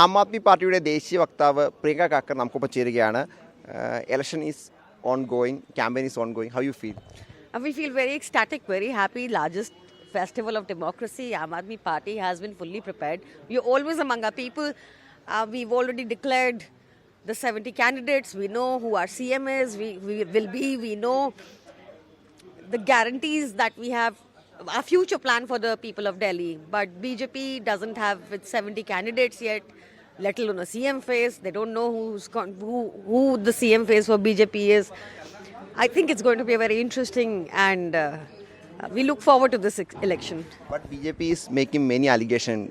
ആം ആദ്മി പാർട്ടിയുടെ ദേശീയ വക്താവ് പ്രിയങ്ക കാക്കർ നമുക്കൊപ്പം ചേരുകയാണ്. Election is ongoing, campaign is ongoing. How you feel? We feel very ecstatic, very happy. Largest festival of democracy. Aam Aadmi Party has been fully prepared. We're always among our people. We've already declared the 70 candidates. We know who our CM is. We will be. We know the guarantees that we have. Our future plan for the people of Delhi. But BJP doesn't have its 70 candidates yet, let alone a CM face. They don't know who the CM face for BJP is. I think it's going to be a very interesting and we look forward to this election. But BJP is making many allegations,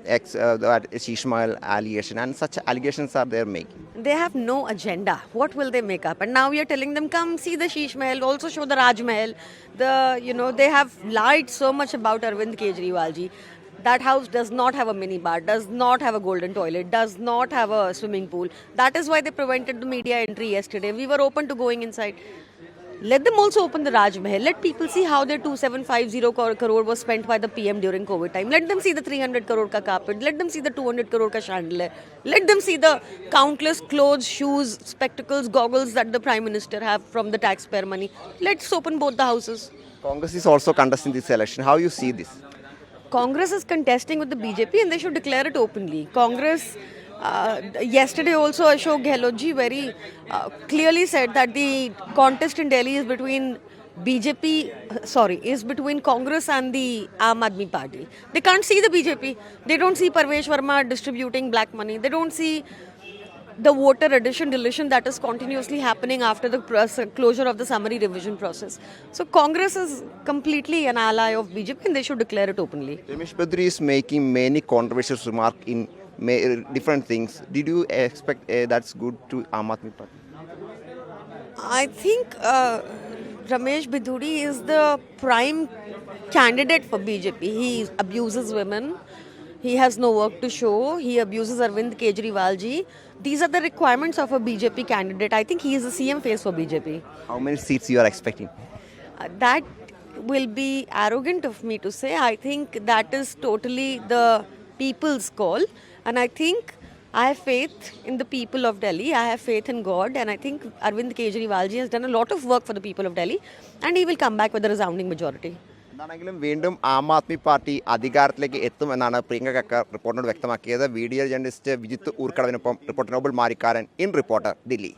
that Sheesh Mahal allegation, and such allegations are they making. They have no agenda. What will they make up? And now we are telling them, come see the Sheesh Mahal, also show the Raj Mahal. They have lied so much about Arvind Kejriwal ji. That house does not have a minibar, does not have a golden toilet, does not have a swimming pool. That is why they prevented the media entry yesterday. We were open to going inside. Let them also open the Raj Mahal. Let people see how their 2750 crore was spent by the PM during COVID time. Let them see the 300 crore ka carpet. Let them see the 200 crore ka chandelier. Let them see the countless clothes, shoes, spectacles, goggles that the Prime Minister have from the taxpayer money. Let's open both the houses. Congress is also contesting this election. How you see this? Congress is contesting with the BJP and they should declare it openly. Congress, yesterday also Ashok Gehlot ji very clearly said that the contest in Delhi is between is between Congress and the Aam Aadmi Party. They can't see the BJP. They don't see Parvesh Verma distributing black money. They don't see the voter addition deletion that is continuously happening after the closure of the summary revision process. So Congress is completely an ally of BJP and they should declare it openly. Ramesh Badri is making many controversial remarks in different things. Did you expect that's good to Aam Aadmi Party? I think Ramesh Biduri is the prime candidate for BJP. He abuses women. He has no work to show. He abuses Arvind Kejriwal ji. These are the requirements of a BJP candidate. I think he is the CM face for BJP. How many seats you are expecting? That will be arrogant of me to say. I think that is totally the people's call. And I think I have faith in the people of Delhi. I have faith in God. And I think Arvind Kejriwal ji has done a lot of work for the people of Delhi. And he will come back with a resounding majority. എന്താണെങ്കിലും വീണ്ടും Aam Aadmi party അധികാരത്തിലേക്ക് എത്തുമെന്നാണ് പ്രിയങ്ക കാക്കർ റിപ്പോർട്ടിനോട് വ്യക്തമാക്കിയത്. Video journalist Vijith ഊർക്കടവിനൊപ്പം reporter Noble Marikkaran in reporter Delhi.